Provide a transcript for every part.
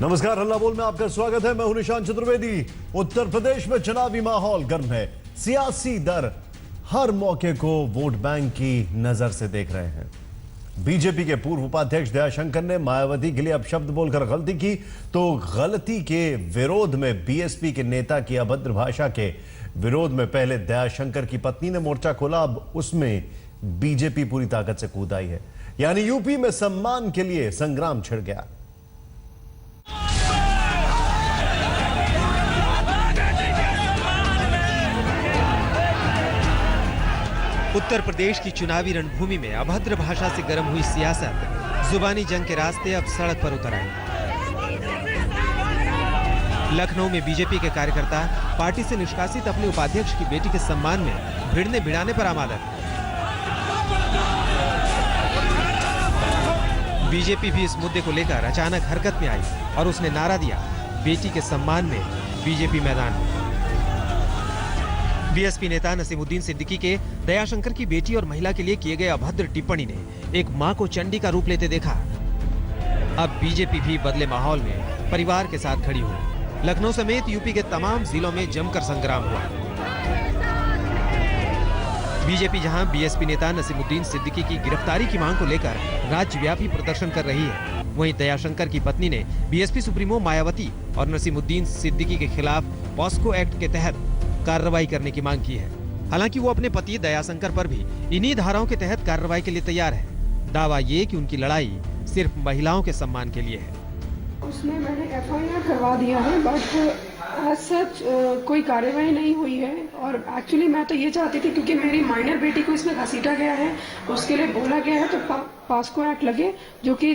नमस्कार, हल्ला बोल में आपका स्वागत है। मैं हूं निशांत चतुर्वेदी। उत्तर प्रदेश में चुनावी माहौल गर्म है। सियासी दर हर मौके को वोट बैंक की नजर से देख रहे हैं। बीजेपी के पूर्व उपाध्यक्ष दयाशंकर ने मायावती के लिए अपशब्द बोलकर गलती की, तो गलती के विरोध में बीएसपी के नेता की अभद्र भाषा के विरोध में पहले दयाशंकर की पत्नी ने मोर्चा खोला, अब उसमें बीजेपी पूरी ताकत से कूद आई है। यानी यूपी में सम्मान के लिए संग्राम छिड़ गया। उत्तर प्रदेश की चुनावी रणभूमि में अभद्र भाषा से गर्म हुई सियासत, जुबानी जंग के रास्ते अब सड़क पर उतर आई। लखनऊ में बीजेपी के कार्यकर्ता पार्टी से निष्कासित अपने उपाध्यक्ष की बेटी के सम्मान में भिड़ने भिड़ाने पर आमादा थे। बीजेपी भी इस मुद्दे को लेकर अचानक हरकत में आई और उसने नारा दिया, बेटी के सम्मान में बीजेपी मैदान में। बीएसपी नेता नसीमुद्दीन सिद्दीकी के दयाशंकर की बेटी और महिला के लिए किए गए अभद्र टिप्पणी ने एक मां को चंडी का रूप लेते देखा। अब बीजेपी भी बदले माहौल में परिवार के साथ खड़ी हुई। लखनऊ समेत यूपी के तमाम जिलों में जमकर संग्राम हुआ। बीजेपी जहां बीएसपी नेता नसीमुद्दीन सिद्दीकी की गिरफ्तारी की मांग को लेकर राज्यव्यापी प्रदर्शन कर रही है, वहीं दयाशंकर की पत्नी ने बीएसपी सुप्रीमो मायावती और नसीमुद्दीन सिद्दीकी के खिलाफ पॉस्को एक्ट के तहत कार्रवाई करने की मांग की है। हालांकि वो अपने पति दयाशंकर पर भी इन्हीं धाराओं के तहत कार्रवाई के लिए तैयार है। दावा ये कि उनकी लड़ाई सिर्फ महिलाओं के सम्मान के लिए है। उसने मैंने एफआईआर करवा दिया है, बट एज सच कोई कार्रवाई नहीं हुई है। और एक्चुअली मैं तो ये चाहती थी, क्योंकि मेरी माइनर बेटी को इसमें घसीटा गया है, उसके लिए बोला गया है तो पॉस्को एक्ट लगे, जो कि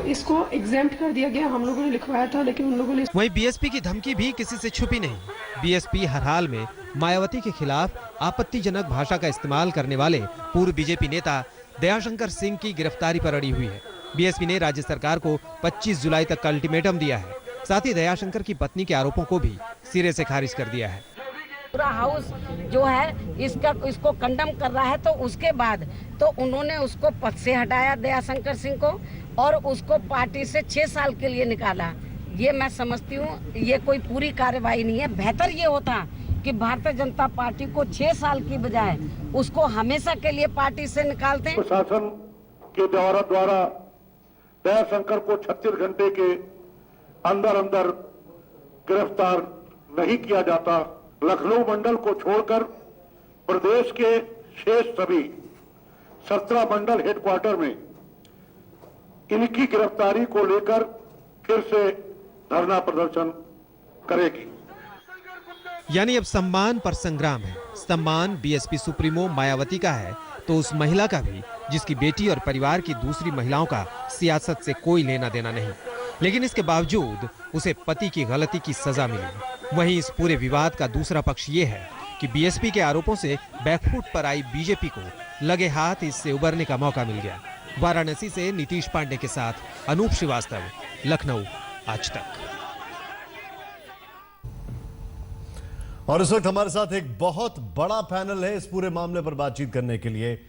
इसको एग्जेम्प्ट कर दिया गया। हम लोगों ने लिखवाया था, लेकिन उन लोगों ने। वहीं बीएसपी की धमकी भी किसी से छुपी नहीं। बीएसपी हर हाल में मायावती के खिलाफ आपत्तिजनक भाषा का इस्तेमाल करने वाले पूर्व बीजेपी नेता दयाशंकर सिंह की गिरफ्तारी पर अड़ी हुई है। बीएसपी ने राज्य सरकार को 25 जुलाई तक का अल्टीमेटम दिया है। साथ ही दयाशंकर की पत्नी के आरोपों को भी सिरे से खारिज कर दिया है। पूरा हाउस जो है इसको कंडम कर रहा है, तो उसके बाद तो उन्होंने उसको पद से हटाया दयाशंकर सिंह को, और उसको पार्टी से 6 साल के लिए निकाला। ये मैं समझती हूँ ये कोई पूरी कार्रवाई नहीं है। बेहतर ये होता कि भारतीय जनता पार्टी को 6 साल की बजाय उसको हमेशा के लिए पार्टी से निकालते हैं। प्रशासन के द्वारा दयाशंकर को 36 घंटे के अंदर गिरफ्तार नहीं किया जाता। लखनऊ मंडल को छोड़कर प्रदेश के शेष सभी 17 मंडल हेडक्वार्टर में इनकी गिरफ्तारी को लेकर फिर से धरना प्रदर्शन करेगी। यानी अब सम्मान पर संग्राम है। सम्मान बीएसपी सुप्रीमो मायावती का है, तो उस महिला का भी जिसकी बेटी और परिवार की दूसरी महिलाओं का सियासत से कोई लेना देना नहीं, लेकिन इसके बावजूद उसे पति की गलती की सजा मिली। वहीं इस पूरे विवाद का दूसरा पक्ष ये है कि बीएसपी के आरोपों से बैकफुट पर आई बीजेपी को लगे हाथ इससे उबरने का मौका मिल गया। वाराणसी से नीतीश पांडे के साथ अनूप श्रीवास्तव, लखनऊ, आज तक। और इस वक्त हमारे साथ एक बहुत बड़ा पैनल है इस पूरे मामले पर बातचीत करने के लिए।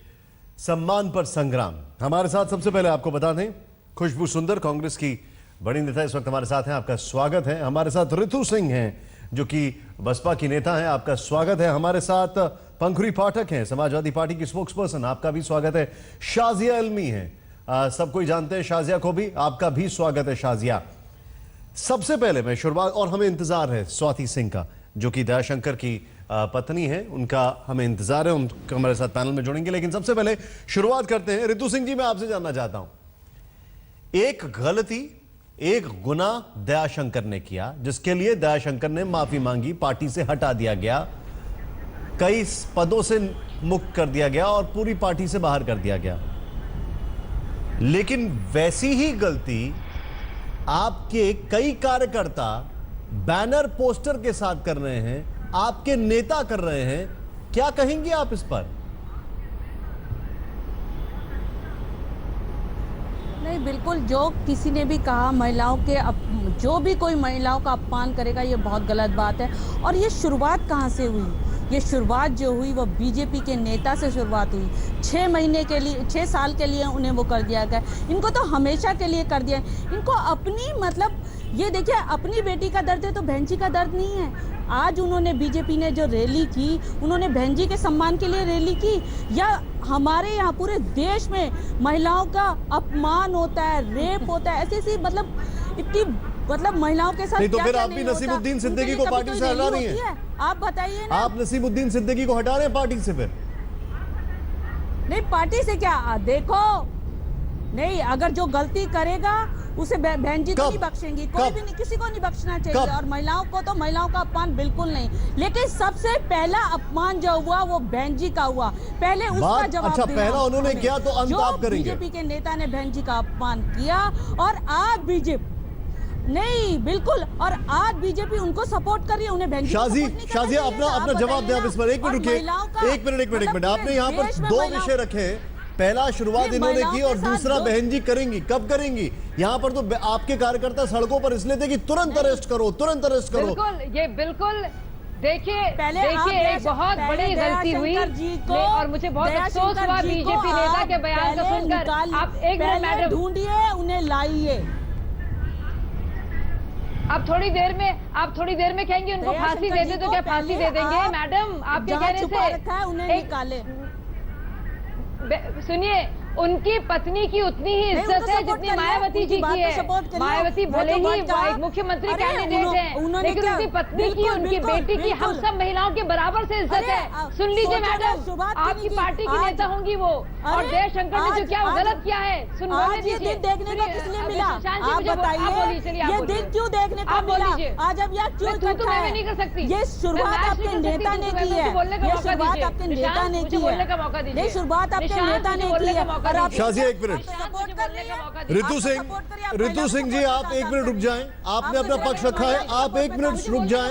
सम्मान पर संग्राम। हमारे साथ सबसे पहले आपको बता दें, खुशबू सुंदर कांग्रेस की बड़ी नेता इस वक्त हमारे साथ हैं, आपका स्वागत है। हमारे साथ ऋतु सिंह हैं जो कि बसपा की नेता हैं, आपका स्वागत है। हमारे साथ पंखुरी पाठक हैं, समाजवादी पार्टी की स्पोक्स पर्सन, आपका भी स्वागत है। शाजिया इल्मी हैं, सब कोई जानते हैं शाजिया को भी, आपका भी स्वागत है शाजिया। सबसे पहले मैं शुरुआत, और हमें इंतजार है स्वाति सिंह का जो कि दयाशंकर की पत्नी है, उनका हमें इंतजार है, उनको हमारे साथ पैनल में जोड़ेंगे। लेकिन सबसे पहले शुरुआत करते हैं। ऋतु सिंह जी, मैं आपसे जानना चाहता हूं, एक गलती, एक गुनाह दयाशंकर ने किया, जिसके लिए दयाशंकर ने माफी मांगी, पार्टी से हटा दिया गया, कई पदों से मुक्त कर दिया गया और पूरी पार्टी से बाहर कर दिया गया। लेकिन वैसी ही गलती आपके कई कार्यकर्ता बैनर पोस्टर के साथ कर रहे हैं, आपके नेता कर रहे हैं। क्या कहेंगे आप इस पर? नहीं, बिल्कुल, जो किसी ने भी कहा महिलाओं के जो भी कोई महिलाओं का अपमान करेगा, ये बहुत गलत बात है। और ये शुरुआत कहाँ से हुई? ये शुरुआत जो हुई वो बीजेपी के नेता से शुरुआत हुई। 6 महीने के लिए, 6 साल के लिए उन्हें वो कर दिया गया। इनको तो हमेशा के लिए कर दिया। इनको अपनी मतलब ये देखिए अपनी बेटी का दर्द है तो बहन जी का दर्द नहीं है। आज उन्होंने बीजेपी ने जो रैली की, उन्होंने बहन जी के सम्मान के लिए रैली की, या हमारे यहाँ पूरे देश में महिलाओं का अपमान होता है, रेप होता है, ऐसी ऐसी मतलब इतनी मतलब महिलाओं के साथ नहीं तो क्या फिर क्या आप भी नहीं होता। नसीमुद्दीन सिद्दीकी को उनके लिए पार्टी कभी से कोई हटा रैली रही होती हैं? आप बताइए ना। आप नसीमुद्दीन सिद्दीकी को हटा रहे हैं पार्टी से? फिर नहीं पार्टी से क्या, देखो नहीं, अगर जो गलती करेगा उसे बहन जी तो कब? नहीं बख्शेंगी, कोई कब? भी नहीं, किसी को नहीं बख्शना कब? चाहिए। और महिलाओं को तो महिलाओं का अपमान बिल्कुल नहीं, लेकिन सबसे पहला अपमान जो हुआ वो बहन जी का हुआ। पहले उसका जवाब अच्छा, देना पहला उन्होंने हमें। किया तो अंत जो आप करेंगे। बीजेपी के नेता ने बहन जी का अपमान किया और आज बीजेपी नहीं, बिल्कुल, और आज बीजेपी उनको सपोर्ट कर रही है, उन्हें बहन जी को शाजी, support नहीं करना शाजी चाहिए। अपना आप अपना जवाब दें आप बताइए इस पर। एक ना। मिनट और रुकिए, महिलाओं का एक मिनट मतलब आपने पूरे यहाँ पर देश में दो महिलाओं- विषय रखे हैं। पहला शुरुआत ये इन्होंने महिलाओं की के और साथ दूसरा दो- बहन जी करेंगी। कब करेंगी? यहाँ पर तो आपके कार्यकर्ता सड़कों पर इसलिए थे कि तुरंत अरेस्ट करो, तुरंत अरेस्ट करो। बिल्कुल, ये बिल्कुल देखिए पहले आप एक बहुत पहले बड़ी गलती हुई दयाशंकर जी को, और मुझे बहुत अफसोस दयाशंकर हुआ जी को बीजेपी नेता के आप बयान को पहले सुनकर। निकालिए, आप एक मिनट पहले मैडम, ढूंढिए, उन्हें लाइए। आप थोड़ी देर में कहेंगे उनको फांसी दे दे, तो क्या फांसी दे देंगे? मैडम आपके जहाँ कहने छुपा से रखा है उन्हें एक- निकाले। सुनिए, उनकी पत्नी की उतनी ही नहीं, इज्जत उनको है support जितनी करिए, मायावती उनकी जी बात की को है। support करिए। मायावती वो भले तो ही बात कहा- एक मुख्यमंत्री अरे, कैंडिडेट हैं, उन्होंने लेकिन क्या- उनकी पत्नी की, बिल्कुल, उनकी बिल्कुल, बेटी की, हम बिल्कुल। सब महिलाओं के बराबर से इज्जत अरे, है। सुन लीजिए सोचो ना, मैडम, शुरुआत आपकी क्यों नहीं पार्टी की? की नेता होंगी वो, और अरे, जयशंकर ने जो आज- क्या वो आज- गलत किया है, सुन बोलने आज ये दीजिए। दिन देखने को किस लिए मिला? सुशांत जी, आप मुझे आप बताइए, बोलिए, चलिए आप ये बोलिए। दिन क्यों देखने को आप बोल मिला? लीजिए। आज अब यह क्यों मैं तू तो इकट्ठा मैं है? नहीं कर सकती। ये शुरुआत मैं आपके नहीं कर नेता सकती, ने तो की मुझे है। बोलने का ये मौका शुरुआत दीजिए। आपके निशांत, नेता ने मुझे की बोलने है। का मौका दीजिए। नहीं, शुरुआत आपके निशांत, नेता मुझे ने बोलने की का है। मौका और आप दीजिए। शाजी, एक मिनट। सपोर्ट मुझे कर बोलने रही का है। मौका दीजिए। ऋतु सिंह, सपोर्ट करिए, आप ऋतु सिंह जी, आप एक मिनट रुक जाएं। आपने अपना पक्ष रखा है, आप एक मिनट रुक जाएं,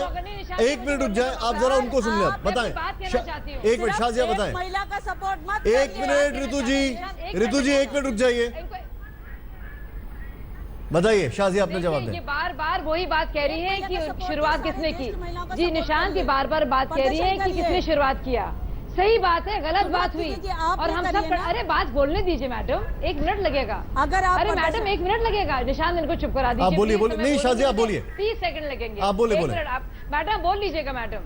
एक मिनट रुक जाएं। आप जरा उनको सुन लें, बताएं। एक मिनट शाजिया सिर्फ बताएं। एक महिला का सपोर्ट मत एक करिए। मिनट ऋतु जी, ऋतु जी एक मिनट रुक जाइए, बताइए। शाजिया अपना जवाब ये दें। बार बार वही बात कह रही है महिला का कि support शुरुआत करिए, किसने सारे देश की महिलाओं का की। जी support निशांत करिए। जी बार बार बात कह रही है प्रदर्शन कि करिए। किसने शुरुआत किया। सही बात है, गलत शुरुआत बात हुई कीजिए कि आपने और हम करिए सब ना। अरे बात बोलने दीजिए मैडम, एक मिनट लगेगा। अगर आप अरे प्रदर्शन- मैडम एक मिनट लगेगा, निशांत इनको चुप करा दीजिए। आप बोलिए, please, बोलिए। मैं नहीं, बोलने शाजिया, आप दीजिए। बोलिए। 30 सेकंड लगेंगे। आप बोले, एक बोले। मिनट, आप मैडम बोल लीजिएगा। मैडम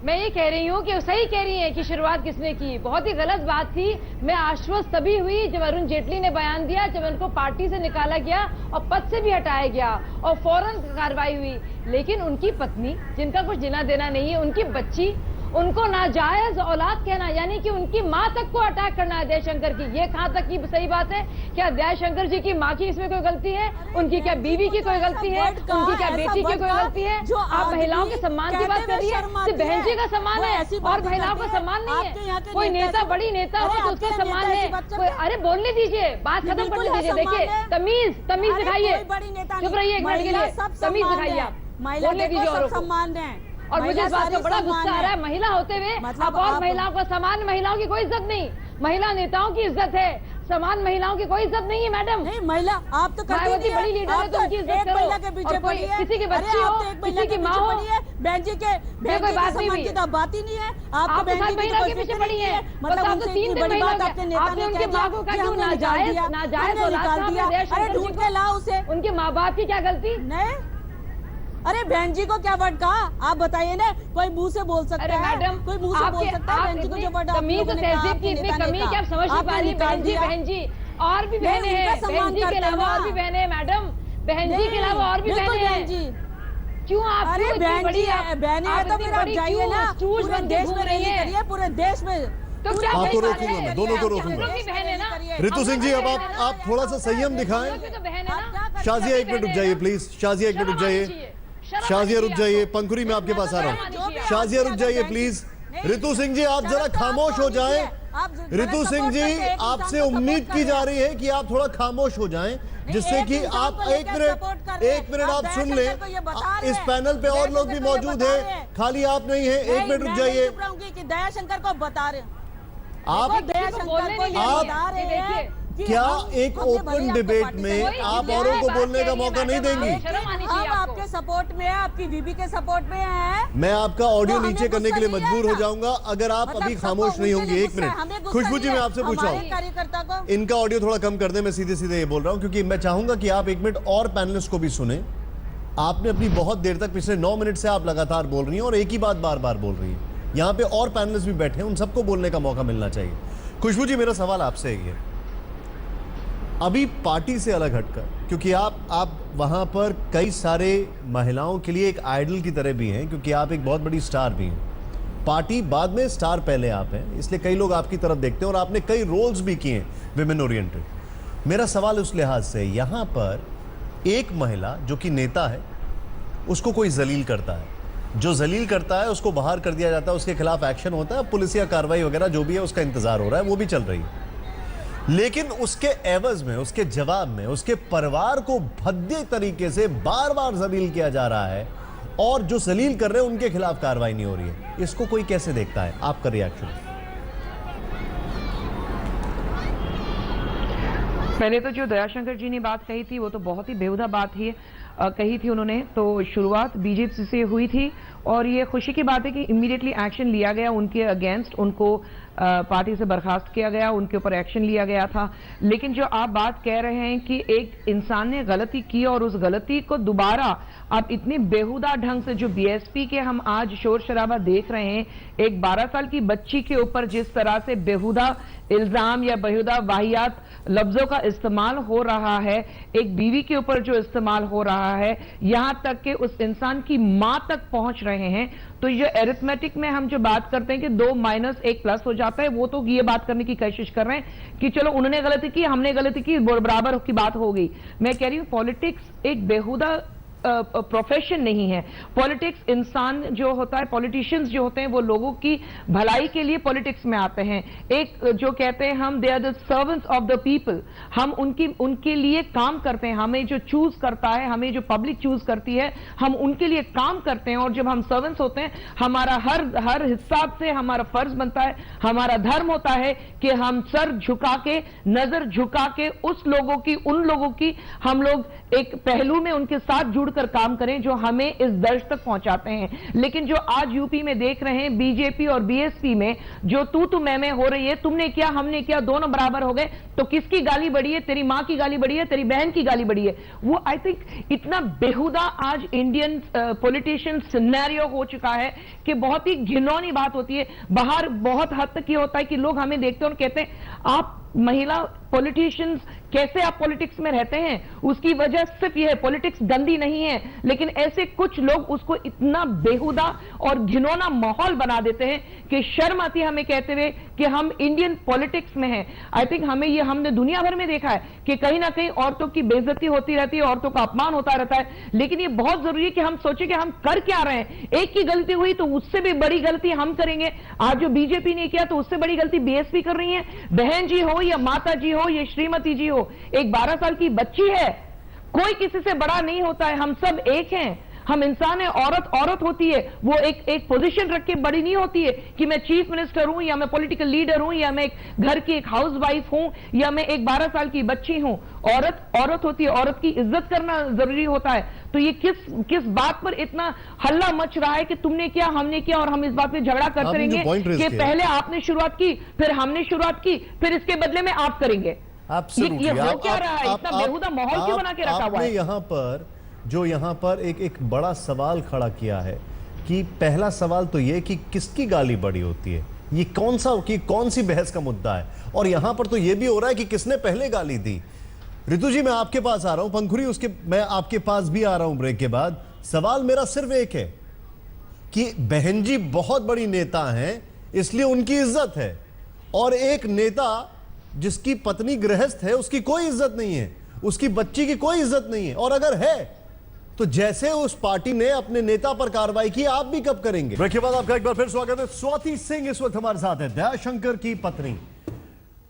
मैं ये कह रही हूँ कि सही कह रही है कि शुरुआत किसने की। बहुत ही गलत बात थी। मैं आश्वस्त तभी हुई जब अरुण जेटली ने बयान दिया, जब उनको पार्टी से निकाला गया और पद से भी हटाया गया और फौरन कार्रवाई हुई। लेकिन उनकी पत्नी, जिनका कुछ लेना देना नहीं है, उनकी बच्ची, उनको नाजायज औलाद कहना, यानी कि उनकी माँ तक को अटैक करना है जयशंकर की, ये कहाँ तक की सही बात है? क्या जयशंकर जी की माँ की इसमें कोई गलती है? उनकी क्या बीवी की कोई गलती है? उनकी क्या बेटी की कोई गलती है? आप महिलाओं के सम्मान की बात कर रही है। सिर्फ बहन जी का सम्मान है और महिलाओं का सम्मान नहीं है। कोई नेता, बड़ी नेता हो तो उसका सम्मान है। अरे बोलने दीजिए, बात खत्म करने दीजिए। देखिए, तमीज दिखाइए, चुप रहिए एक मिनट के लिए। तमीज दिखाइए आप, बोलने दीजिए औरों को। सम्मान है। और मुझे इस बात का बड़ा गुस्सा आ रहा है, महिला होते हुए मतलब अब और आप- महिलाओं का समान, महिलाओं की कोई इज्जत नहीं। महिला नेताओं की इज्जत है, समान महिलाओं की कोई इज्जत नहीं है मैडम। नहीं, महिला आप तो करती मायावती नहीं है। बड़ी लीडर है, आप तो उनकी इज्जत एक करो। महिला के पीछे और कोई पड़ी है। किसी की अरे, बच्ची आप हो, तो एक महिला किसी के की माँ पीछे हो। पड़ी है। बहन जी के कोई बात नहीं सम्मान हुई। की तो बात ही नहीं है। आप आपको तो बहन सात जी की महीना कोई के पीछे फिक्र पड़ी नहीं है। मतलब बस आप उनसे तो 3 इतनी दिन बड़ी महीनों बात के- आपके नेता आपने ने उनकी कह माँ दिया को कहा कि कि वो हमने निकाल नाजायज दिया, नाजायज हमने औलाद निकाल था, दिया। हमने अरे जयशंकर ढूंढ जी के को। लाओ उसे। उनके माँ बाप की क्या गलती? नहीं, अरे बहन जी को क्या वर्ड कहा? आप बताइए ना, कोई मुंह से बोल सकता अरे है? मैडम, कोई मुंह से बोल सकता है? बहन जी को जो वर्ड आप तमीज लोगों और ने कहा, तहजीब आपके की इतनी नेता ने कमी है कि कहा, आप समझ नहीं आपने पा रही। निकाल दिया। बहन जी और भी नहीं, बहनें उनका हैं, सम्मान बहन जी के करते अलावा हैं और भी ना। बहनें हैं मैडम, बहन जी के अलावा और भी बिल्कुल बहनें बहन हैं। जी। क्यों आप अरे क्यों इतनी बहन बड़ी जी आप- बहनें हैं तो इतनी फिर आप बड़ी जाइए क्यों ना, स्टूज पूरे बन के देश घूम में रही रैली हैं? करिए, पूरे देश में। तो क्या आपको सही बात रोकूंगा है? मैं, दोनों को हम रोकूंगा। लोग भी बहन है ना। ऋतु सिंह जी, अब आप थोड़ा सा संयम दिखाएं। हम लोग भी तो बहन है ना। शाजिया एक मिनट रुक जाइए प्लीज। शाजिया एक मिनट रुक जाइए। शाजिया रुक जाइए। पंखुरी मैं आपके पास आ रहा हूँ। शाजिया रुक जाइए प्लीज। ऋतु सिंह जी, आप जरा खामोश हो जाएं। ऋतु सिंह जी, आपसे उम्मीद की जा रही है कि आप थोड़ा खामोश हो जाएं, जिससे कि आप एक मिनट आप सुन लें। इस पैनल पे और लोग भी मौजूद हैं, खाली आप नहीं हैं। एक मिनट रुक जाइए। कि दयाशंकर को बता रहे आप दयाशंकर को ये आप- बता रहे हैं कि क्या हम- एक हमने भले ओपन आपको डिबेट पार्टी से में कोई आप नहीं औरों को बात बोलने कह का रही है मौका नहीं मैडम, देंगी? शर्म आनी चाहिए हम आपको। आपके सपोर्ट में है, आपकी बीबी के सपोर्ट में है। मैं आपका ऑडियो तो हमें नीचे करने के लिए गुस्सा नहीं मजबूर हो आएगा। जाऊंगा अगर आप मतलब अभी सबको खामोश नहीं उनके होंगी। लिए एक गुस्सा है, हमें मिनट गुस्सा खुशबू जी, नहीं मैं है। आपसे पूछ रहा हमारे हूँ, कार्यकर्ता को इनका ऑडियो थोड़ा कम कर दें। मैं सीधे सीधे ये बोल रहा हूँ क्योंकि मैं चाहूंगा कि आप एक मिनट और पैनलिस्ट को भी सुने। आपने अपनी बहुत देर तक, पिछले 9 मिनट से आप लगातार बोल रही हैं और एक ही बात बार बार बोल रही हैं। यहां पे और पैनलिस्ट भी बैठे हैं, उन सबको बोलने का मौका मिलना चाहिए। खुशबू जी, मेरा सवाल आपसे है, अभी पार्टी से अलग हटकर, क्योंकि आप वहां पर कई सारे महिलाओं के लिए एक आइडल की तरह भी हैं, क्योंकि आप एक बहुत बड़ी स्टार भी हैं। पार्टी बाद में, स्टार पहले आप हैं, इसलिए कई लोग आपकी तरफ देखते हैं और आपने कई रोल्स भी किए हैं विमेन ओरिएंटेड। मेरा सवाल उस लिहाज से, यहां पर एक महिला जो कि नेता है, उसको कोई जलील करता है, जो जलील करता है उसको बाहर कर दिया जाता है, उसके खिलाफ एक्शन होता है, पुलिसिया कार्रवाई वगैरह जो भी है उसका इंतजार हो रहा है, वो भी चल रही है। लेकिन उसके एवज में, उसके जवाब में, उसके परिवार को भद्दे तरीके से बार बार जलील किया जा रहा है और जो जलील कर रहे हैं उनके खिलाफ कार्रवाई नहीं हो रही है। इसको कोई कैसे देखता है? आपका रिएक्शन। पहले तो जो दयाशंकर जी ने बात कही थी वो तो बहुत ही बेहुदा बात ही कही थी उन्होंने। तो शुरुआत बीजेपी से हुई थी और ये खुशी की बात है कि इमीडिएटली एक्शन लिया गया उनके अगेंस्ट, उनको पार्टी से बर्खास्त किया गया, उनके ऊपर एक्शन लिया गया था। लेकिन जो आप बात कह रहे हैं कि एक इंसान ने गलती की और उस गलती को दोबारा आप इतनी बेहुदा ढंग से, जो बीएसपी के हम आज शोर शराबा देख रहे हैं, एक 12 साल की बच्ची के ऊपर जिस तरह से बेहुदा इल्जाम या बेहुदा वाहियात लफ्जों का इस्तेमाल हो रहा है, एक बीवी के ऊपर जो इस्तेमाल हो रहा है, यहां तक कि उस इंसान की मां तक पहुंच रहे हैं, तो ये एरिथमेटिक में हम जो बात करते हैं कि 2 माइनस 1 प्लस हो जाता है, वो तो ये बात करने की कोशिश कर रहे हैं कि चलो उन्होंने गलती की, हमने गलती की, बराबर की बात हो गई। मैं कह रही हूं पॉलिटिक्स एक बेहुदा प्रोफेशन नहीं है। पॉलिटिक्स, इंसान जो होता है, पॉलिटिशियंस जो होते हैं, वो लोगों की भलाई के लिए पॉलिटिक्स में आते हैं। एक जो कहते हैं हम, they are the servants of the people, हम उनके लिए काम करते हैं। हमें जो चूज करता है, हमें जो पब्लिक चूज करती है, हम उनके लिए काम करते हैं। और जब हम सर्वेंट्स होते हैं, हमारा हर हिसाब से हमारा फर्ज बनता है, हमारा धर्म होता है कि हम सर झुका के, नजर झुका के उस लोगों की, उन लोगों की हम लोग एक पहलू में उनके साथ जुड़कर काम करें जो हमें इस दर्ज तक पहुंचाते हैं। लेकिन जो आज यूपी में देख रहे हैं, बीजेपी और बीएसपी में जो तू मैं हो रही है, तुमने किया, हमने किया, दोनों बराबर हो गए, तो किसकी गाली बढ़ी है? तेरी मां की गाली बढ़ी है, तेरी बहन की गाली बढ़ी है। वो आई थिंक इतना बेहुदा आज इंडियन पॉलिटिशियन सिनेरियो हो चुका है कि बहुत ही घिनौनी बात होती है। बाहर बहुत हद तक ये होता है कि लोग हमें देखते हैं और कहते हैं आप महिला पॉलिटिशियंस कैसे आप पॉलिटिक्स में रहते हैं? उसकी वजह सिर्फ यह है, पॉलिटिक्स गंदी नहीं है, लेकिन ऐसे कुछ लोग उसको इतना बेहुदा और घिनौना माहौल बना देते हैं कि शर्म आती है हमें कहते हुए कि हम इंडियन पॉलिटिक्स में हैं। आई थिंक हमने दुनिया भर में देखा है कि कहीं ना कहीं औरतों की बेइज्जती होती रहती है, औरतों का अपमान होता रहता है। लेकिन ये बहुत जरूरी है कि हम सोचें कि हम कर क्या रहे हैं। एक की गलती हुई तो उससे भी बड़ी गलती हम करेंगे। आज जो बीजेपी ने किया तो उससे बड़ी गलती बीएसपी कर रही है। बहन जी हो या माता जी हो या श्रीमती जी हो, एक 12 साल की बच्ची है, कोई किसी से बड़ा नहीं होता है, हम सब एक हैं। हम इंसान है, औरत होती है, वो एक पोजीशन रख के बड़ी नहीं होती है कि मैं चीफ मिनिस्टर हूं या मैं पॉलिटिकल लीडर हूं या मैं एक घर की एक हाउस वाइफ हूं या मैं एक 12 साल की बच्ची हूं। औरत होती है, औरत की इज्जत करना जरूरी होता है। तो ये किस बात पर इतना हल्ला मच रहा है कि तुमने किया, हमने किया, और हम इस बात पे झगड़ा करते रहेंगे कि पहले आपने शुरुआत की, फिर हमने शुरुआत की, फिर इसके बदले में आप करेंगे। ये हो क्या रहा है? इतना बेहुदा माहौल क्यों बना के रखा हुआ है? यहाँ पर एक बड़ा सवाल खड़ा किया है कि पहला सवाल तो ये कि किसकी गाली बड़ी होती है, ये कौन सी बहस का मुद्दा है। और यहां पर तो ये भी हो रहा है कि किसने पहले गाली दी। ऋतु जी, मैं आपके पास आ रहा हूं, पंखुरी मैं आपके पास भी आ रहा हूं ब्रेक के बाद। सवाल मेरा सिर्फ एक है कि बहन जी बहुत बड़ी नेता हैं, इसलिए उनकी इज्जत है, और एक नेता जिसकी पत्नी गृहस्थ है उसकी कोई इज्जत नहीं है, उसकी बच्ची की कोई इज्जत नहीं है। और अगर है तो जैसे उस पार्टी ने अपने नेता पर कार्रवाई की, आप भी कब करेंगे? ब्रेक के बाद आपका एक बार फिर स्वागत है। स्वाति सिंह इस वक्त हमारे साथ है, दयाशंकर की पत्नी।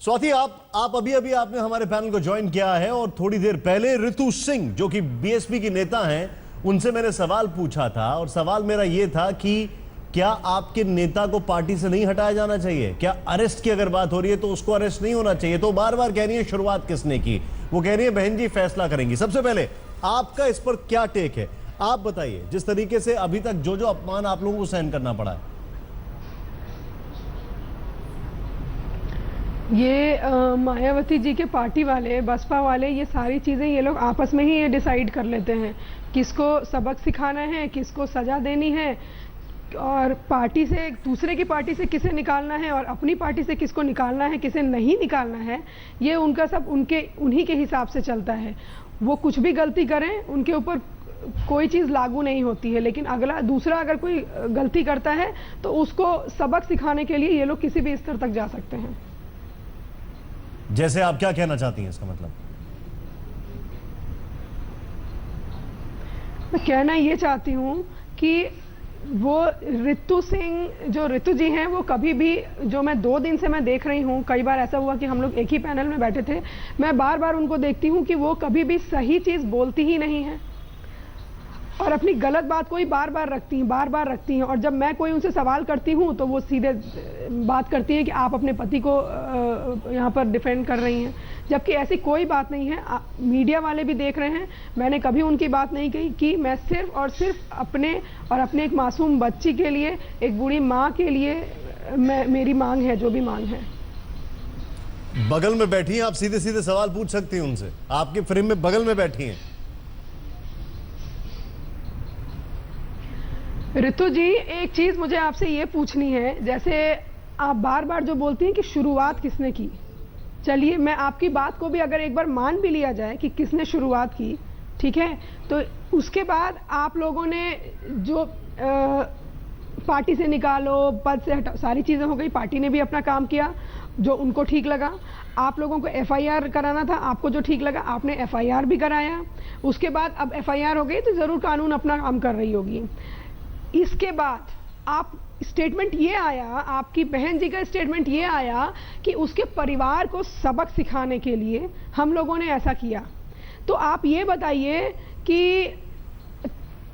स्वाति, आप अभी आपने हमारे पैनल को ज्वाइन किया है और थोड़ी देर पहले ऋतु सिंह जो कि बीएसपी की नेता हैं, उनसे मैंने सवाल पूछा था और सवाल मेरा यह था कि क्या आपके नेता को पार्टी से नहीं हटाया जाना चाहिए? क्या अरेस्ट की अगर बात हो रही है तो उसको अरेस्ट नहीं होना चाहिए? तो बार बार कह रही है शुरुआत किसने की, वो कह रही है बहन जी फैसला करेंगी। सबसे पहले आपका इस पर क्या टेक है? आप बताइए, जिस तरीके से अभी तक जो अपमान आप लोगों को सहन करना पड़ा है। ये मायावती जी के पार्टी वाले, बसपा वाले, ये सारी चीज़ें ये लोग आपस में ही ये डिसाइड कर लेते हैं किसको सबक सिखाना है, किसको सज़ा देनी है, और पार्टी से दूसरे की पार्टी से किसे निकालना है और अपनी पार्टी से किसको निकालना है, किसे नहीं निकालना है। ये उनका सब उन्हीं के हिसाब से चलता है। वो कुछ भी गलती करें, उनके ऊपर कोई चीज़ लागू नहीं होती है, लेकिन दूसरा अगर कोई गलती करता है तो उसको सबक सिखाने के लिए ये लोग किसी भी स्तर तक जा सकते हैं। जैसे आप क्या कहना चाहती हैं इसका मतलब? मैं कहना ये चाहती हूँ कि वो ऋतु जी हैं, वो कभी भी, जो मैं 2 दिन से मैं देख रही हूँ, कई बार ऐसा हुआ कि हम लोग एक ही पैनल में बैठे थे, मैं बार बार उनको देखती हूँ कि वो कभी भी सही चीज़ बोलती ही नहीं है और अपनी गलत बात को ही बार बार रखती हैं। और जब मैं कोई उनसे सवाल करती हूँ तो वो सीधे बात करती हैं कि आप अपने पति को यहाँ पर डिफेंड कर रही हैं, जबकि ऐसी कोई बात नहीं है। मीडिया वाले भी देख रहे हैं, मैंने कभी उनकी बात नहीं कही कि मैं सिर्फ और सिर्फ अपने एक मासूम बच्ची के लिए, एक बूढ़ी माँ के लिए मेरी मांग है, जो भी मांग है। बगल में बैठी हैं आप, सीधे सीधे सवाल पूछ सकती हैं उनसे, आपके फ्रेम में बगल में बैठी हैं। ऋतु जी, एक चीज मुझे आपसे ये पूछनी है, जैसे आप बार बार जो बोलती हैं कि शुरुआत किसने की, चलिए मैं आपकी बात को भी अगर एक बार मान भी लिया जाए कि किसने शुरुआत की, ठीक है, तो उसके बाद आप लोगों ने जो पार्टी से निकालो, पद से हटाओ, सारी चीज़ें हो गई, पार्टी ने भी अपना काम किया जो उनको ठीक लगा। आप लोगों को एफआईआर कराना था, आपको जो ठीक लगा आपने एफआईआर भी कराया। उसके बाद अब एफआईआर हो गई तो ज़रूर कानून अपना काम कर रही होगी। इसके बाद आप स्टेटमेंट ये आया, आपकी बहन जी का स्टेटमेंट ये आया कि उसके परिवार को सबक सिखाने के लिए हम लोगों ने ऐसा किया। तो आप ये बताइए कि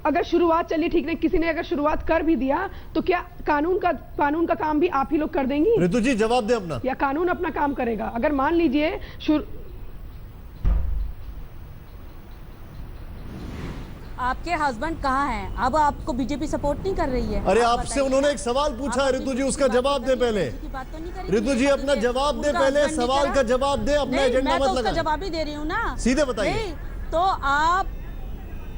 अगर शुरुआत, चलिए ठीक नहीं, किसी ने अगर शुरुआत कर भी दिया तो क्या कानून का काम भी आप ही लोग कर देंगी? ऋतु जी जवाब दे अपना। या कानून अपना काम करेगा? अगर मान लीजिए आपके हस्बैंड कहाँ हैं? अब आपको बीजेपी सपोर्ट नहीं कर रही है? अरे आपसे उन्होंने एक सवाल पूछा है ऋतु जी, उसका जवाब दे पहले। ऋतु जी अपना जवाब दे पहले, सवाल का जवाब दे, अपना एजेंडा मत लगा। जवाब ही दे रही हूँ ना, सीधे बताइए। तो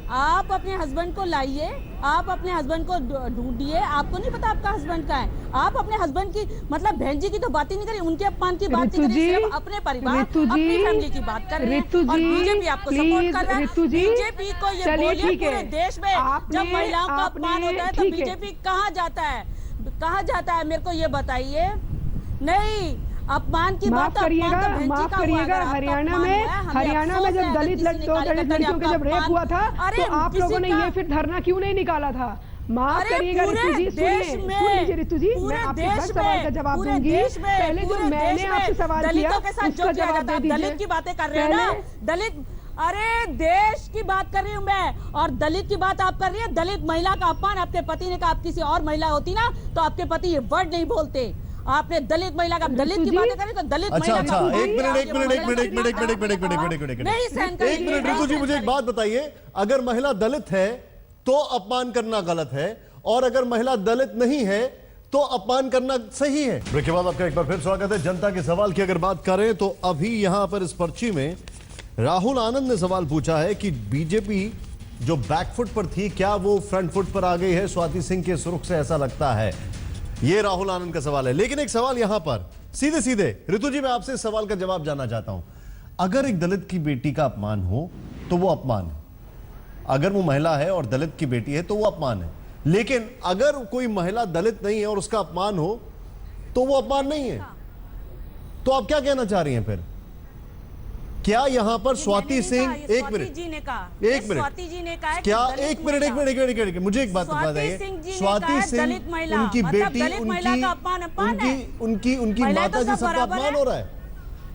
आप अपने हस्बैंड को लाइए, आप अपने हस्बैंड को ढूंढिए। आपको नहीं पता आपका हस्बैंड कहाँ है? आप अपने हस्बैंड की, मतलब बहन जी की तो बात ही नहीं करी, उनके अपमान की बात नहीं करी, सिर्फ अपने परिवार, अपनी फैमिली की बात कर रहे हैं। और बीजेपी आपको सपोर्ट कर रहा है। बीजेपी को ये बोलिए, पूरे देश में जब महिलाओं का अपमान होता है तो बीजेपी कहाँ जाता है? कहाँ जाता है? मेरे को ये बताइए। नहीं, अपमान की बात, माफ करिएगा, हरियाणा में जब दलित लड़कियों के जब रेप हुआ था तो आप लोगों ने ये फिर धरना क्यों नहीं निकाला था? माफ करिएगा ऋतु जी, सुनिए ऋतु जी, मैं आपके हर सवाल का जवाब दूंगी। पहले जो मैंने आपसे सवाल किया उसका जवाब दे दीजिए। दलित की बातें कर रहे हैं ना, दलित, अरे देश की बात कर रही हूँ मैं, और दलित की बात आप कर रही है। दलित महिला का अपमान आपके पति ने कहा, आप किसी और महिला होती ना तो आपके पति ये वर्ड नहीं बोलते। आपने दलित महिला का, दलित की बातें करी तो दलित महिला का, एक मिनट ऋतु जी, मुझे एक बात बताइए, अगर महिला दलित है तो अपमान करना गलत है, और अगर महिला दलित नहीं है तो अपमान करना सही है? ब्रेक के बाद आपका एक बार फिर स्वागत है। जनता के सवाल की अगर बात करें तो अभी यहां पर इस पर्ची में राहुल आनंद ने सवाल पूछा है कि बीजेपी जो बैकफुट पर थी, क्या वो फ्रंट फुट पर आ गई है? स्वाति सिंह के सुरुख से ऐसा लगता है। ये राहुल आनंद का सवाल है। लेकिन एक सवाल यहां पर सीधे सीधे ऋतु जी, मैं आपसे इस सवाल का जवाब जानना चाहता हूं। अगर एक दलित की बेटी का अपमान हो तो वो अपमान है, अगर वो महिला है और दलित की बेटी है तो वो अपमान है। लेकिन अगर कोई महिला दलित नहीं है और उसका अपमान हो तो वो अपमान नहीं है। तो आप क्या कहना चाह रही हैं फिर? क्या यहां पर स्वाति सिंह, एक मिनट, क्या एक मिनट, मुझे एक बात बताइए, स्वाति सिंह, उनकी बेटी, उनकी माता जी, सबका अपमान हो रहा है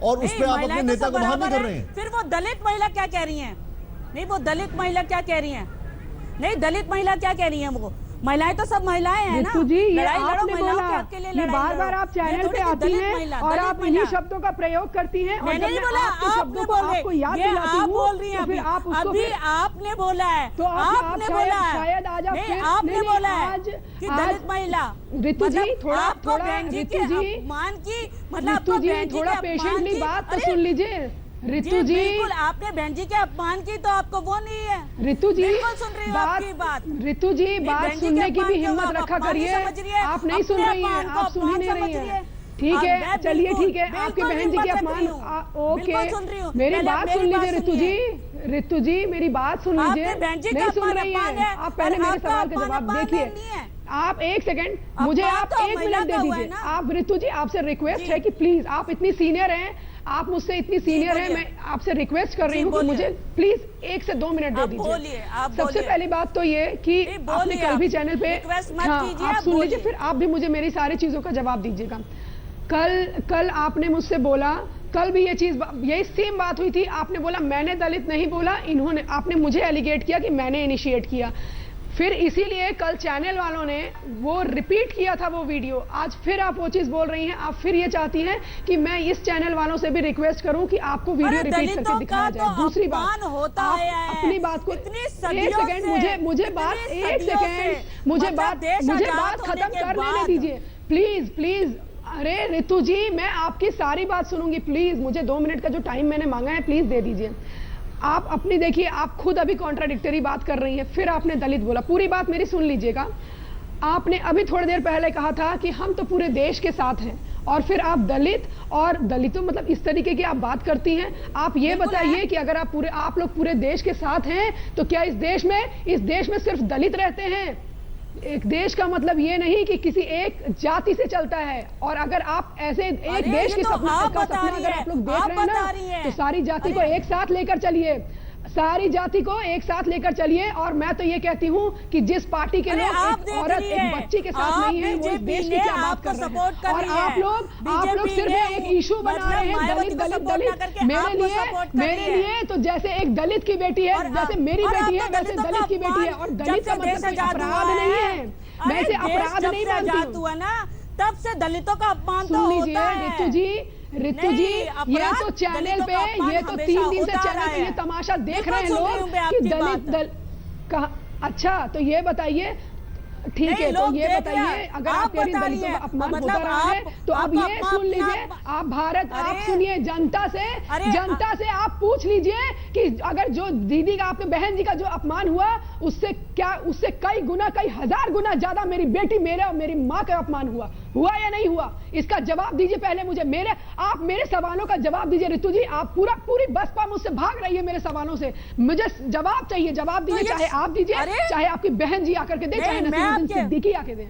और उस पर आप अपने नेता को बहाने कर रहे हैं। फिर वो दलित महिला क्या कह रही हैं? नहीं, वो दलित महिला क्या कह रही हैं? नहीं, दलित महिला क्या कह रही हैं? महिलाएं तो सब महिलाएं हैं ना। रितु जी, ये लड़ाई लड़ो, आपने महिलाओं बोला, के हक के लिए ये लड़ाई बार बार लड़ो। आप चैनल ये थोड़ी पे कि आती दलित हैं महिला, और दलित आप महिला। इन्हीं शब्दों का प्रयोग करती हैं, और मैंने जब नहीं मैं बोला, आपके आपने शब्दों को बोल आपको याद ये दिलाती आप हूँ, बोल रही हैं तो फिर अभी। आप उसको अभी फिर- आपने बोला है, तो आप आपने बोला है, शायद आज आप नहीं, फिर- आपने नहीं, बोला है आज- कि आज- दलित महिला। रितु जी, मतलब थोड़ा- आपको थोड़ा- बहन जी के रितु जी, अपमान की, मतलब रितु आपको जी, बहन जी थोड़ा के अपमान पेशेंटली की- बात तो अरे, सुन लीजिए। रितु जी, बिल्कुल आपने बहन जी के अपमान की तो आपको वो नहीं है। रितु जी, बिल्कुल सुन रही हूँ आपकी बात। रितु जी, नहीं, बात बहन जी सुनने के की भी अपमान को हिम्मत आप रखा अपमान ही करिए। समझ रही है, आप नहीं सुन अपने रही हैं, अपमान को आप सुन ही नहीं अपमान रही समझ रही हैं। है। ठीक और है, मैं चलिए बिल्कुल- ठीक है, आपकी बिल्कुल बहन जी के हिम्मत रख रही अपमान हूँ। ओके, बिल्कुल सुन रही हूँ। मेरी पहले बात मेरी सुन बात लीजिए। सुनिए। रितु जी, मेरी बात सुन लीजिए। आपने बहन जी का नहीं सुन अपमान रही अपमान हैं, है, आप पहले और मेरे आपका सवाल का अपमान जवाब अपमान देखिए। नहीं है। आप एक सेकंड, मुझे अपमान आप तो एक महिला मिनट दे का हुआ है दीजिए। ना। आप रितु जी, आपसे रिक्वेस्ट जी। है कि प्लीज, आप इतनी सीनियर हैं, आप मुझसे इतनी सीनियर हैं, बोलिए। मैं आपसे रिक्वेस्ट कर रही जी, हूँ कि बोलिए। मुझे प्लीज 1 से 2 मिनट दे आप दीजिए। बोलिए, आप सबसे बोलिए। पहली बात तो ये कि नहीं, आपने बोलिए कल भी आप। चैनल पे रिक्वेस्ट मत हाँ, कीजिए, आप आप सुन लीजिए, बोलिए। फिर आप भी मुझे मेरी सारी चीजों का जवाब दीजिएगा। कल आपने मुझसे बोला, कल भी ये चीज, यही सेम बात हुई थी। आपने बोला मैंने दलित नहीं बोला, इन्होंने, आपने मुझे एलिगेट किया कि मैंने इनिशिएट किया। फिर इसीलिए कल चैनल वालों ने वो रिपीट किया था वो वीडियो। आज फिर आप वो चीज बोल रही हैं, आप फिर ये चाहती हैं कि मैं इस चैनल वालों से भी रिक्वेस्ट करूं कि आपको वीडियो अरे रिपीट दलितों करके दिखाया का जाए। तो दूसरी अपमान बात, होता आप है। अपनी बात को इतनी एक सदियों सेकंड, से, मुझे इतनी बात, एक सदियों सेकंड, से, मुझे मतलब बात देश आजाद खत्म होने के करने बाद। दीजिए प्लीज, प्लीज। अरे रितु जी, मैं आपकी सारी बात सुनूंगी, प्लीज मुझे 2 मिनट का जो टाइम मैंने मांगा है प्लीज दे दीजिए। आप अपनी देखिए, आप खुद अभी कॉन्ट्राडिक्टरी बात कर रही हैं, फिर आपने दलित बोला। पूरी बात मेरी सुन लीजिएगा। आपने अभी थोड़ी देर पहले कहा था कि हम तो पूरे देश के साथ हैं, और फिर आप दलित और दलितों, मतलब इस तरीके की आप बात करती हैं। आप ये बताइए कि अगर आप लोग पूरे देश के साथ हैं तो क्या इस देश में सिर्फ दलित रहते हैं? एक देश का मतलब ये नहीं कि किसी एक जाति से चलता है। और अगर आप ऐसे एक देश की सपना अगर आप लोग देख रहे हैं ना, तो सारी जाति को एक साथ लेकर चलिए, सारी जाति को एक साथ लेकर चलिए। और मैं तो ये कहती हूँ कि जिस पार्टी के लोग एक औरत, एक बच्ची के साथ नहीं है, वो इस देश की क्या बात कर रहे हैं। और आप लोग सिर्फ एक इशू बना रहे हैं, दलित दलित दलित। मेरे लिए तो जैसे एक दलित की बेटी है, जैसे मेरी बेटी है, वैसे दलित की बेटी है। और दलित का मतलब कोई अपराध नहीं है, मैं इसे अपराध नहीं मानती हूँ ना। तब से दलितों का अपमान तो सुन होता लीजिए है। रितु जी, ये तो चैनल पे, ये तो 3 दिन से चैनल पे ये तमाशा देख रहे हैं लोग कि दलित कहा। अच्छा, तो ये बताइए, ठीक है, तो ये बताइए, अगर आप कह रही दलितों का अपमान होता रहा है, तो अब ये सुन लीजिए, आप भारत, आप सुनिए, जनता से आप पूछ लीजिए कि अगर जो दीदी का, आपके बहन जी का जो अपमान हुआ, उससे कई गुना, कई हजार गुना ज्यादा मेरी बेटी, मेरे और मेरी माँ का अपमान हुआ या नहीं हुआ? इसका जवाब दीजिए पहले मुझे। आप मेरे सवालों का जवाब दीजिए। रितु जी, आप पूरी बसपा मुझसे भाग रही है मेरे सवालों से। मुझे जवाब चाहिए, जवाब दीजिए, चाहे आप दीजिए, चाहे आपकी बहन जी आकर के दे, चाहे नसीरुद्दीन सिद्दीकी आके दे।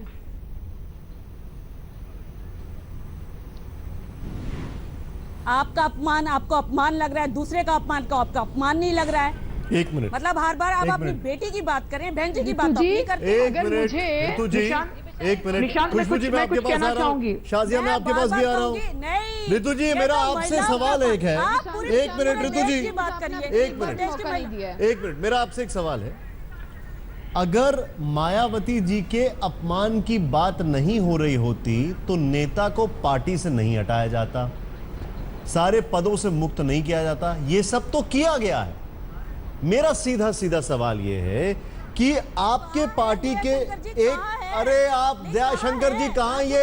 आपका अपमान आपको अपमान लग रहा है, दूसरे का अपमान को आपका अपमान नहीं लग रहा है। 1 मिनट, मतलब हर बार आप अपनी बेटी की बात करें, बहन जी की बात तो अपनी करते हैं। 1 मिनट रितु जी, 1 मिनट। निशांत, खुशबू जी, मैं आपके पास आ रहा हूँ। शाजिया, मैं आपके पास भी आ रहा हूँ। रितु जी, मेरा आपसे सवाल एक है। 1 मिनट रितु जी, 1 मिनट, मेरा आपसे एक सवाल है। अगर मायावती जी के अपमान की बात नहीं हो रही होती तो नेता को पार्टी से नहीं हटाया जाता, सारे पदों से मुक्त नहीं किया जाता। ये सब तो किया गया है। मेरा सीधा सीधा सवाल यह है कि आपके पार्टी के अरे आप दयाशंकर जी कहां? ये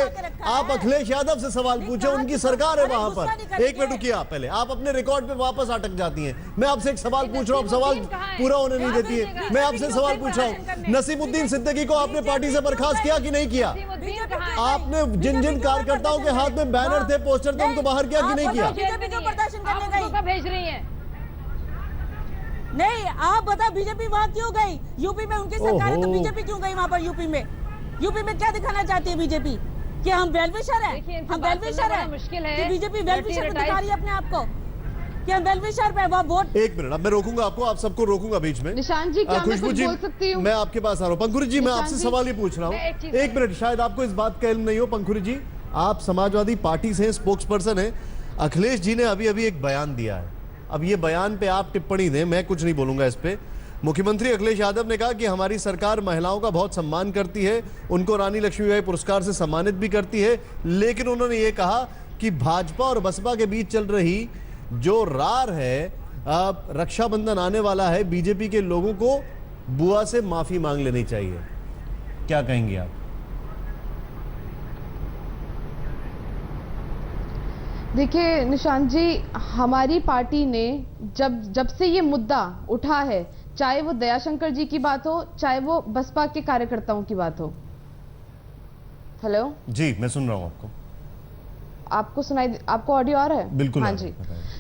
आप अखिलेश यादव से सवाल पूछे, उनकी सरकार है वहां पर। 1 मिनट रुकिए, आप पहले आप अपने रिकॉर्ड पे वापस अटक जाती हैं। मैं आपसे एक सवाल पूछ रहा हूं, आप सवाल पूरा होने नहीं देती है। मैं आपसे सवाल पूछ रहा हूं, नसीमुद्दीन सिद्दीकी को आपने पार्टी से बर्खास्त किया कि नहीं किया? आपने जिन कार्यकर्ताओं के हाथ में बैनर थे, पोस्टर थे, उनको बाहर किया कि नहीं किया? भेज रही है। नहीं, आप बता, बीजेपी वहां क्यों गई? यूपी में उनकी सरकार है तो बीजेपी क्यों गई वहां पर? यूपी में क्या दिखाना चाहती है बीजेपी? कि हम वेलविशर है, हम वेलविशर है? मुश्किल है कि बीजेपी वेलविशर दिखा रही है अपने आप को कि हम वेलविशर पे वोट। 1 मिनट, अब मैं रोकूंगा आपको, आप सबको रोकूंगा बीच में। निशांत जी, क्या मैं कुछ बोल सकती हूँ? मैं आपके पास आ रहा हूँ। पंखुरी जी, मैं आपसे सवाल ही पूछ रहा हूँ। 1 मिनट, शायद आपको इस बात का इल्म नहीं हो। पंखुरी जी, आप समाजवादी पार्टी से स्पोक्स पर्सन है। अखिलेश जी ने अभी एक बयान दिया है। अब ये बयान पे आप टिप्पणी दें, मैं कुछ नहीं बोलूंगा इस पे। मुख्यमंत्री अखिलेश यादव ने कहा कि हमारी सरकार महिलाओं का बहुत सम्मान करती है, उनको रानी लक्ष्मीबाई पुरस्कार से सम्मानित भी करती है, लेकिन उन्होंने ये कहा कि भाजपा और बसपा के बीच चल रही जो रार है, रक्षाबंधन आने वाला है, बीजेपी के लोगों को बुआ से माफी मांग लेनी चाहिए। क्या कहेंगे आप? देखिए निशांत जी, हमारी पार्टी ने जब से ये मुद्दा उठा है, चाहे वो दयाशंकर जी की बात हो, चाहे वो बसपा के कार्यकर्ताओं की बात हो। हेलो जी, मैं सुन रहा हूं आपको। आपको ऑडियो आ रहा है? बिल्कुल। हाँ जी।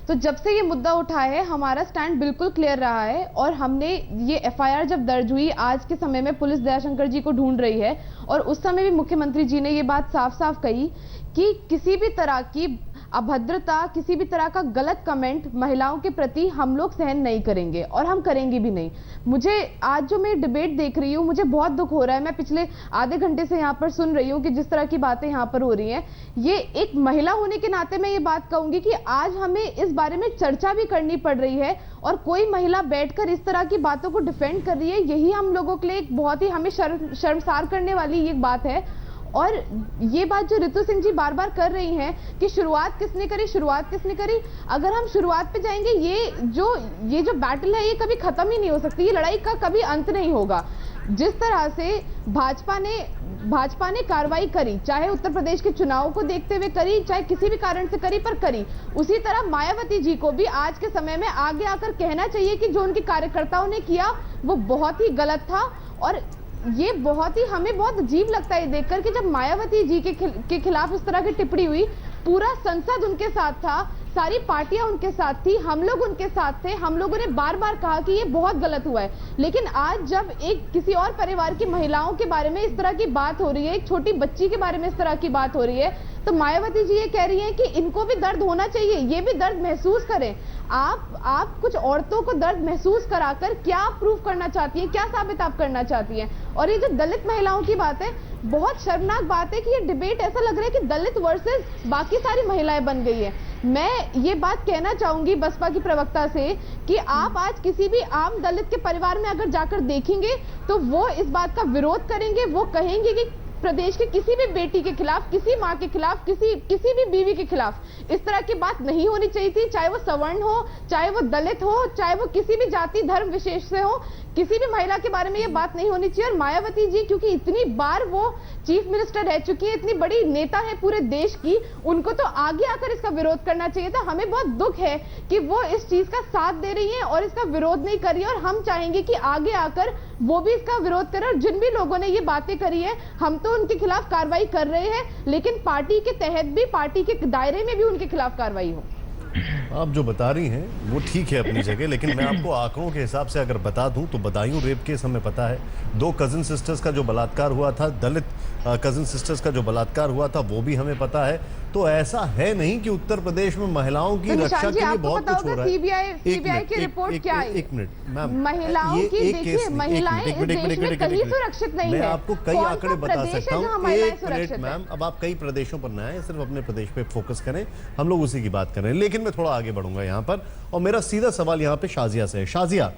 तो जब से ये मुद्दा उठा है, हमारा स्टैंड बिल्कुल क्लियर रहा है और हमने ये एफआईआर जब दर्ज हुई, आज के समय में पुलिस दयाशंकर जी को ढूंढ रही है और उस समय भी मुख्यमंत्री जी ने ये बात साफ साफ कही कि किसी भी तरह की अभद्रता, किसी भी तरह का गलत कमेंट महिलाओं के प्रति हम लोग सहन नहीं करेंगे और हम करेंगे भी नहीं। मुझे आज जो मैं डिबेट देख रही हूँ, मुझे बहुत दुख हो रहा है। मैं पिछले आधे घंटे से यहाँ पर सुन रही हूँ कि जिस तरह की बातें यहाँ पर हो रही हैं, ये एक महिला होने के नाते मैं ये बात कहूंगी कि आज हमें इस बारे में चर्चा भी करनी पड़ रही है और कोई महिला बैठकर इस तरह की बातों को डिफेंड कर रही है। यही हम लोगों के लिए एक बहुत ही हमें शर्मसार करने वाली ये बात है। और ये बात जो रितु सिंह जी बार बार कर रही हैं कि शुरुआत किसने करी, शुरुआत किसने करी, अगर हम शुरुआत पे जाएंगे, ये जो बैटल है ये कभी खत्म ही नहीं हो सकती, ये लड़ाई का कभी अंत नहीं होगा। जिस तरह से भाजपा ने कार्रवाई करी, चाहे उत्तर प्रदेश के चुनाव को देखते हुए करी, चाहे किसी भी कारण से करी, पर करी, उसी तरह मायावती जी को भी आज के समय में आगे आकर कहना चाहिए कि जो उनके कार्यकर्ताओं ने किया वो बहुत ही गलत था। और ये हमें बहुत अजीब लगता है देखकर कि जब मायावती जी के खिलाफ इस तरह की टिप्पणी हुई, पूरा संसद उनके साथ था, सारी पार्टियां उनके साथ थी, हम लोग उनके साथ थे, हम लोगों ने बार बार कहा कि ये बहुत गलत हुआ है। लेकिन आज जब एक किसी और परिवार की महिलाओं के बारे में इस तरह की बात हो रही है, एक छोटी बच्ची के बारे में इस तरह की बात हो रही है, तो मायावती जी ये कह रही हैं कि इनको भी दर्द होना चाहिए, ये भी दर्द महसूस करें। आप कुछ औरतों को दर्द महसूस कराकर क्या प्रूव करना चाहती हैं, क्या साबित आप करना चाहती हैं? और ये जो दलित महिलाओं की बात है, बहुत शर्मनाक बात है कि ये डिबेट ऐसा लग रहा है कि दलित वर्सेस बाकी सारी महिलाएं बन गई है। मैं ये बात कहना चाहूंगी बसपा की प्रवक्ता से कि आप आज किसी भी आम दलित के परिवार में अगर जाकर देखेंगे तो वो इस बात का विरोध करेंगे, वो कहेंगे कि प्रदेश के किसी भी बेटी के खिलाफ, किसी माँ के खिलाफ, किसी भी बीवी के खिलाफ इस तरह की बात नहीं होनी चाहिए थी, चाहे वो सवर्ण हो, चाहे वो दलित हो, चाहे वो किसी भी जाति धर्म विशेष से हो, किसी भी महिला के बारे में ये बात नहीं होनी चाहिए। और मायावती जी क्योंकि इतनी बार वो चीफ मिनिस्टर रह चुकी है, इतनी बड़ी नेता है पूरे देश की, उनको तो आगे आकर इसका विरोध करना चाहिए था। हमें बहुत दुख है कि वो इस चीज का साथ दे रही है और इसका विरोध नहीं कर रही है, और हम चाहेंगे कि आगे आकर वो भी इसका विरोध करें। और जिन भी लोगों ने ये बातें करी है, हम तो उनके खिलाफ कार्रवाई कर रहे हैं, लेकिन पार्टी के तहत भी, पार्टी के दायरे में भी उनके खिलाफ कार्रवाई हो। आप जो बता रही हैं वो ठीक है अपनी जगह, लेकिन मैं आपको आंकड़ों के हिसाब से अगर बता दूं तो बदायूं रेप केस हमें पता है, 2 कजिन सिस्टर्स का जो बलात्कार हुआ था, दलित कजिन सिस्टर्स का जो बलात्कार हुआ था, वो भी हमें पता है। तो ऐसा है नहीं कि उत्तर प्रदेश में महिलाओं की रक्षा के लिए बहुत कुछ हो रहा है। सीबीआई की रिपोर्ट क्या आई? एक मिनट मैम, महिलाओं की देखिए, महिलाएं इस देश में कहीं सुरक्षित नहीं है। मैं आपको कई आंकड़े बता सकता हूँ। एक मिनट मैम, अब आप कई प्रदेशों पर न आए, सिर्फ अपने प्रदेश पे फोकस करें, हम लोग उसी की बात करें। लेकिन मैं थोड़ा आगे बढ़ूंगा यहाँ पर, और मेरा सीधा सवाल यहाँ पे शाजिया से है। शाजिया,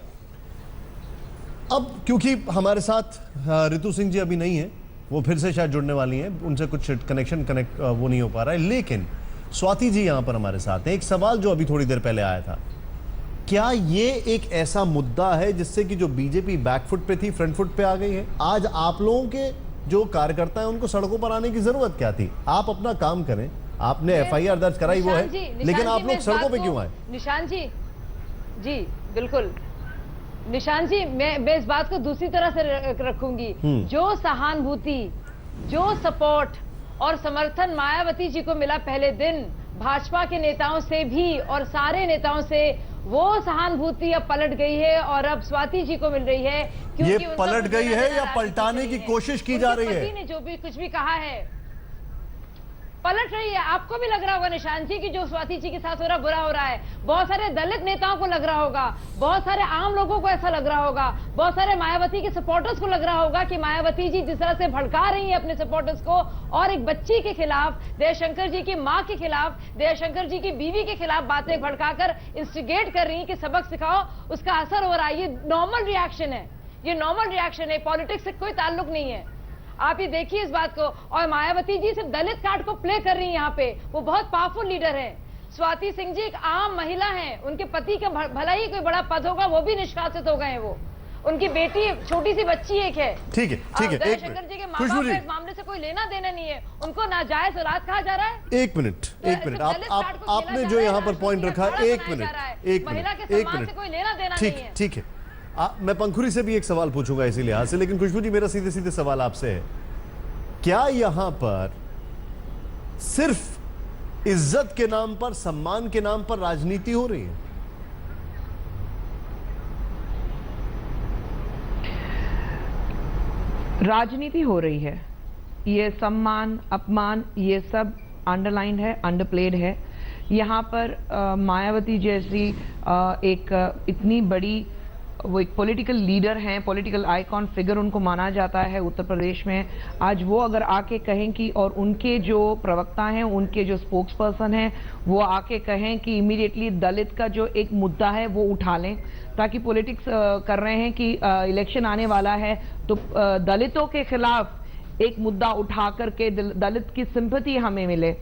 अब क्योंकि हमारे साथ रितु सिंह जी अभी नहीं है, वो फिर से शायद जुड़ने वाली हैं, उनसे कुछ कनेक्ट वो नहीं हो पा रहा है, लेकिन स्वाति जी यहाँ पर हमारे साथ हैं। एक सवाल जो अभी थोड़ी देर पहले आया था, क्या ये एक ऐसा मुद्दा है जिससे कि जो बीजेपी बैकफुट पे थी फ्रंट फुट पे आ गई है? आज आप लोगों के जो कार्यकर्ता हैं उनको सड़कों पर आने की जरूरत क्या थी? आप अपना काम करें, आपने एफआईआर दर्ज कराई वो है, लेकिन आप लोग सड़कों पे क्यों आए? निशान जी, जी बिल्कुल निशान जी, मैं इस बात को दूसरी तरह से रखूंगी। जो सहानुभूति, जो सपोर्ट और समर्थन मायावती जी को मिला पहले दिन भाजपा के नेताओं से भी और सारे नेताओं से, वो सहानुभूति अब पलट गई है और अब स्वाति जी को मिल रही है। ये पलट गई है या पलटाने की कोशिश की जा रही है? पति ने जो भी कुछ भी कहा है, पलट रही है। आपको भी लग रहा होगा निशांत जी की जो स्वाति जी के साथ हो रहा बुरा हो रहा है, बहुत सारे दलित नेताओं को लग रहा होगा, बहुत सारे आम लोगों को ऐसा लग रहा होगा, बहुत सारे मायावती के सपोर्टर्स को लग रहा होगा कि मायावती जी जिस तरह से भड़का रही है अपने सपोर्टर्स को और एक बच्ची के खिलाफ, दयाशंकर जी की मां के खिलाफ, दयाशंकर जी की बीवी के खिलाफ बातें भड़काकर इंस्टिगेट कर रही है कि सबक सिखाओ, उसका असर हो रहा है। ये नॉर्मल रिएक्शन है, ये नॉर्मल रिएक्शन है, पॉलिटिक्स से कोई ताल्लुक नहीं है। आप ये देखिए इस बात को। और मायावती जी सिर्फ दलित कार्ड को प्ले कर रही है यहाँ पे, वो बहुत पावरफुल लीडर है। स्वाति सिंह जी एक आम महिला हैं, उनके पति का भला ही कोई बड़ा पद होगा, वो भी निष्कासित हो गए हैं। वो उनकी बेटी छोटी सी बच्ची एक है। ठीक है, ठीक है। दयाशंकर जी के माँ बाप का इस मामले से कोई लेना देना नहीं है, उनको नाजायज औलाद कहा जा रहा है। एक मिनट आपने जो यहाँ पर पॉइंट रखा, एक मिनट कोई लेना देना नहीं है। ठीक है। मैं पंखुरी से भी एक सवाल पूछूंगा इसी लिहाज से, लेकिन खुशबू जी मेरा सीधे सीधे सवाल आपसे है, क्या यहां पर सिर्फ इज्जत के नाम पर, सम्मान के नाम पर राजनीति हो रही है? राजनीति हो रही है, ये सम्मान अपमान ये सब अंडरलाइंड है, अंडरप्लेड है। यहाँ पर मायावती जैसी एक इतनी बड़ी वो एक पॉलिटिकल लीडर हैं, पॉलिटिकल आइकॉन फिगर उनको माना जाता है उत्तर प्रदेश में। आज वो अगर आके कहें कि, और उनके जो प्रवक्ता हैं, उनके जो स्पोक्स पर्सन हैं, वो आके कहें कि इमीडिएटली दलित का जो एक मुद्दा है वो उठा लें, ताकि पॉलिटिक्स कर रहे हैं कि इलेक्शन आने वाला है तो दलितों के खिलाफ एक मुद्दा उठा करके दलित की सिंपैथी हमें मिले।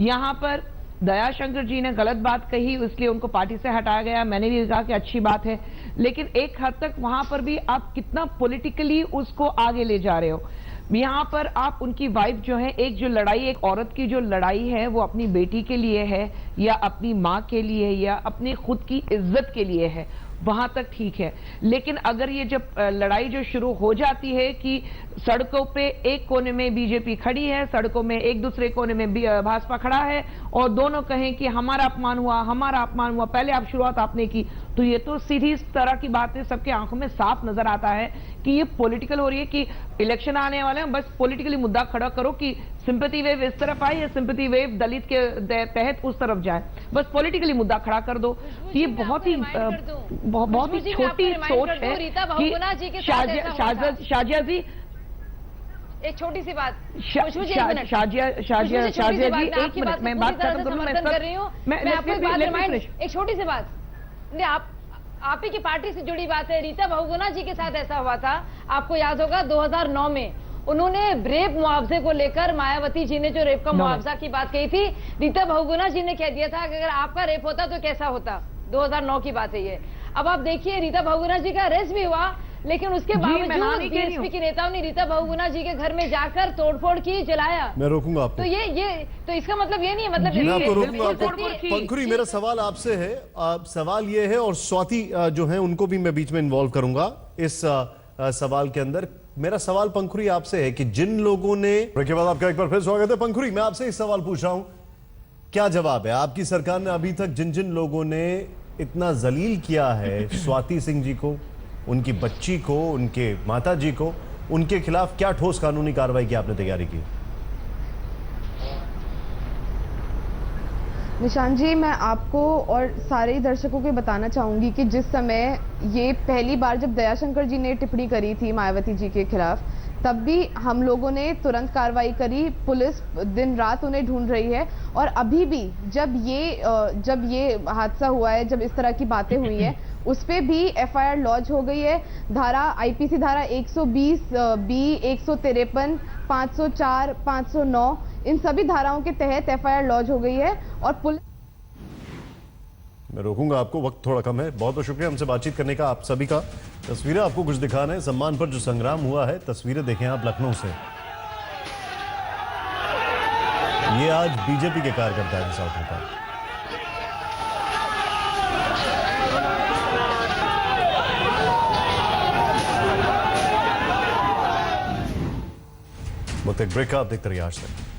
यहाँ पर दयाशंकर जी ने गलत बात कही, इसलिए उनको पार्टी से हटाया गया। मैंने भी कहा कि अच्छी बात है, लेकिन एक हद तक वहां पर भी आप कितना पॉलिटिकली उसको आगे ले जा रहे हो। यहाँ पर आप उनकी वाइफ जो है, एक जो लड़ाई, एक औरत की जो लड़ाई है वो अपनी बेटी के लिए है या अपनी माँ के लिए या अपनी खुद की इज्जत के लिए है, वहां तक ठीक है। लेकिन अगर ये जब लड़ाई जो शुरू हो जाती है कि सड़कों पे एक कोने में बीजेपी खड़ी है, सड़कों में एक दूसरे कोने में भाजपा खड़ा है और दोनों कहें कि हमारा अपमान हुआ, हमारा अपमान हुआ, पहले आप शुरुआत आपने की, तो ये तो सीधी तरह की बातें सबके आंखों में साफ नजर आता है कि ये पॉलिटिकल हो रही है, कि इलेक्शन आने वाले हैं, बस पॉलिटिकली मुद्दा खड़ा करो कि सिंपैथी वेव इस तरफ आए या सिंपैथी वेव दलित के तहत उस तरफ जाए, बस पॉलिटिकली मुद्दा खड़ा कर दो। ये बहुत ही छोटी सोच है कि शाजिया जी, एक छोटी सी बात, शाजिया जी एक मिनट मैं बात खत्म करूं, मैं कर रही हूँ, मैं आपको एक बात रिमाइंड, एक छोटी सी बात, आप ही की पार्टी से जुड़ी बात है। रीता बहुगुणा जी के साथ ऐसा हुआ था, आपको याद होगा 2009 में उन्होंने रेप मुआवजे को लेकर, मायावती जी ने जो रेप का मुआवजा की बात कही थी, रीता बहुगुणा जी ने कह दिया था कि अगर आपका रेप होता तो कैसा होता। 2009 की बात है ये। अब आप देखिए रीता बहुगुणा जी का अरेस्ट भी हुआ, लेकिन उसके बावजूद बीएसपी के नेताओं ने रीता बहुगुणा जी के घर में जाकर तोड़फोड़ की, जलाया। मैं रोकूंगा आपको। तो ये तो इसका मतलब ये नहीं है, मतलब मैं आपको रोकूंगा आपको। पंखुरी, मेरा सवाल आपसे है, सवाल ये है, और स्वाति जो है उनको भी मैं बीच में इन्वॉल्व करूंगा इस सवाल के अंदर। मेरा सवाल पंखुरी आपसे है कि जिन लोगों ने, के बाद आपका एक बार फिर स्वागत है पंखुरी, मैं आपसे एक सवाल पूछ रहा हूं, क्या जवाब है? आपकी सरकार ने अभी तक जिन जिन लोगों ने इतना जलील किया है स्वाति सिंह जी को, उनकी बच्ची को, उनके माता जी को, उनके खिलाफ क्या ठोस कानूनी कार्रवाई की आपने तैयारी की? निशांत जी, मैं आपको और सारे दर्शकों को बताना चाहूंगी कि जिस समय ये पहली बार जब दयाशंकर जी ने टिप्पणी करी थी मायावती जी के खिलाफ, तब भी हम लोगों ने तुरंत कार्रवाई करी, पुलिस दिन रात उन्हें ढूंढ रही है। और अभी भी जब ये हादसा हुआ है, जब इस तरह की बातें हुई है, उस पे भी एफआईआर लॉन्च हो गई है। आईपीसी धारा 120 बी, 153, 504, 509 इन सभी धाराओं के तहत एफआईआर लॉन्च हो गई है। और पुलिस, मैं रोकूंगा आपको, वक्त थोड़ा कम है। बहुत बहुत शुक्रिया हमसे बातचीत करने का आप सभी का। तस्वीरें आपको कुछ दिखाना है, सम्मान पर जो संग्राम हुआ है, तस्वीरें देखें आप लखनऊ से। ये आज बीजेपी के कार्यकर्ता के साथ होता है। वक्त एक ब्रेक का, आप देखते रहिए आज तक।